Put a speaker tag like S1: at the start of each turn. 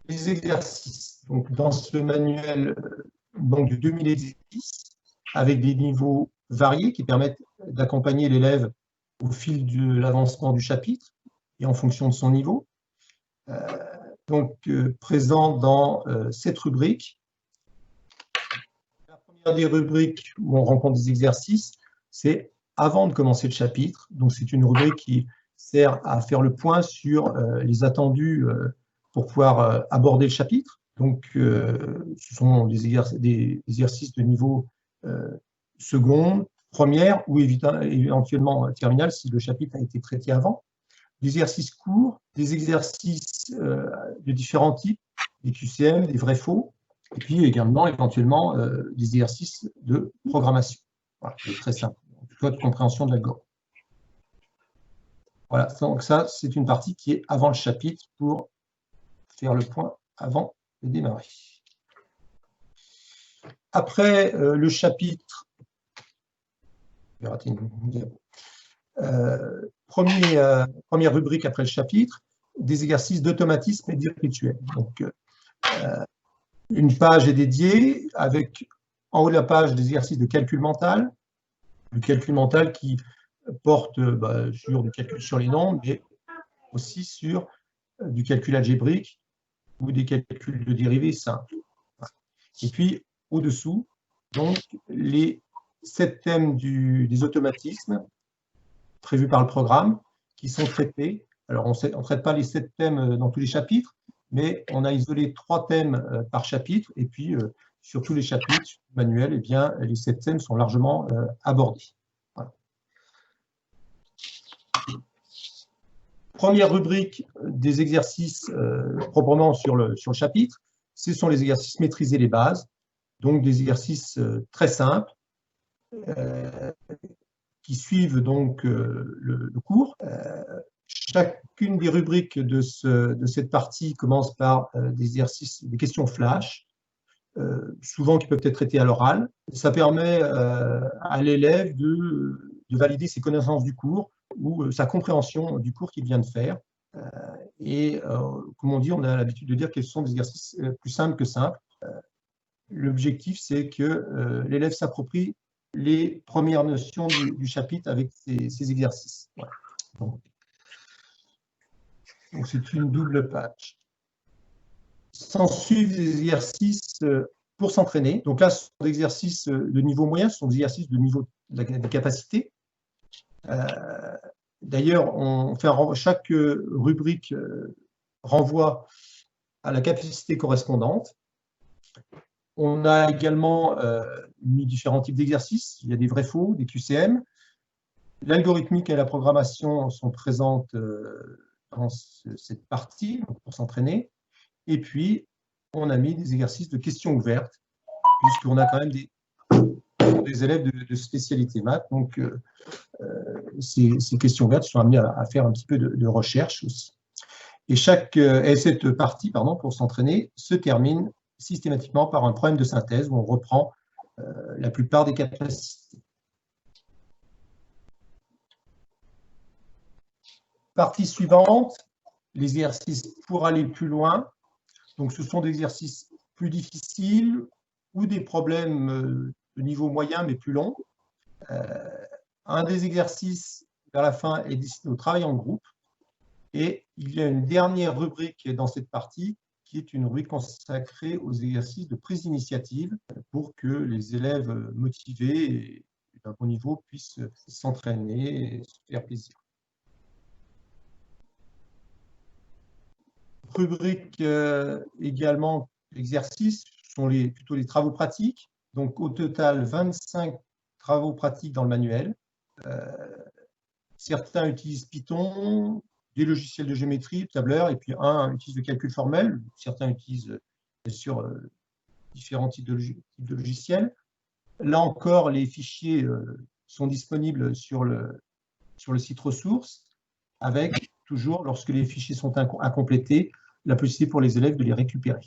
S1: Les exercices. Donc, dans ce manuel donc, de 2010, avec des niveaux variés qui permettent d'accompagner l'élève au fil de l'avancement du chapitre et en fonction de son niveau. Présent dans 7 rubriques. La première des rubriques où on rencontre des exercices, c'est avant de commencer le chapitre. Donc, c'est une rubrique qui sert à faire le point sur les attendus pour pouvoir aborder le chapitre. Donc, ce sont des exercices de niveau seconde, première ou éventuellement terminale si le chapitre a été traité avant. Des exercices courts, des exercices de différents types, des QCM, des vrais-faux, et puis également éventuellement des exercices de programmation. Voilà, c'est très simple, soit de compréhension de l'algorithme. Voilà, donc ça, c'est une partie qui est avant le chapitre pour faire le point avant de démarrer. Après le chapitre, j'ai raté une diapo. Première rubrique après le chapitre, des exercices d'automatisme et de rituel. Donc, une page est dédiée avec en haut de la page des exercices de calcul mental, du calcul mental qui porte sur du calcul sur les nombres, mais aussi sur du calcul algébrique ou des calculs de dérivés simples. Et puis, au-dessous, donc, les 7 thèmes des automatismes prévus par le programme qui sont traités. Alors, on ne traite pas les 7 thèmes dans tous les chapitres, mais on a isolé 3 thèmes par chapitre, et puis sur tous les chapitres manuels, eh bien, les 7 thèmes sont largement abordés. Voilà. Première rubrique des exercices proprement sur le chapitre, ce sont les exercices maîtriser les bases, donc des exercices très simples, qui suivent donc le cours. Chacune des rubriques de cette partie commence par des exercices, des questions flash, souvent qui peuvent être traitées à l'oral. Ça permet à l'élève de valider ses connaissances du cours ou sa compréhension du cours qu'il vient de faire. Comme on dit, on a l'habitude de dire que ce sont des exercices plus simples que simples. L'objectif, c'est que l'élève s'approprie les premières notions du chapitre avec ces exercices. Voilà. Donc, c'est une double page. S'ensuivent des exercices pour s'entraîner. Donc là, ce sont des exercices de niveau moyen, ce sont des exercices de niveau de capacité. D'ailleurs, chaque rubrique renvoie à la capacité correspondante. On a également mis différents types d'exercices. Il y a des vrais-faux, des QCM. L'algorithmique et la programmation sont présentes dans cette partie pour s'entraîner. Et puis, on a mis des exercices de questions ouvertes, puisqu'on a quand même des élèves de spécialité maths. Donc, ces questions ouvertes sont amenées à faire un petit peu de recherche aussi. Et cette partie, pour s'entraîner, se termine systématiquement par un problème de synthèse où on reprend la plupart des capacités. Partie suivante, les exercices pour aller plus loin. Donc, ce sont des exercices plus difficiles ou des problèmes de niveau moyen mais plus longs. Un des exercices vers la fin est destiné au travail en groupe. Et il y a une dernière rubrique dans cette partie qui est une rubrique consacrée aux exercices de prise d'initiative pour que les élèves motivés et d'un bon niveau puissent s'entraîner et se faire plaisir. Rubrique également exercices sont plutôt les travaux pratiques. Donc au total 25 travaux pratiques dans le manuel. Certains utilisent Python, des logiciels de géométrie, de tableur, et puis un utilise le calcul formel. Certains utilisent bien sûr différents types de logiciels. Là encore, les fichiers sont disponibles sur le site ressources, avec toujours, lorsque les fichiers sont incomplétés, la possibilité pour les élèves de les récupérer.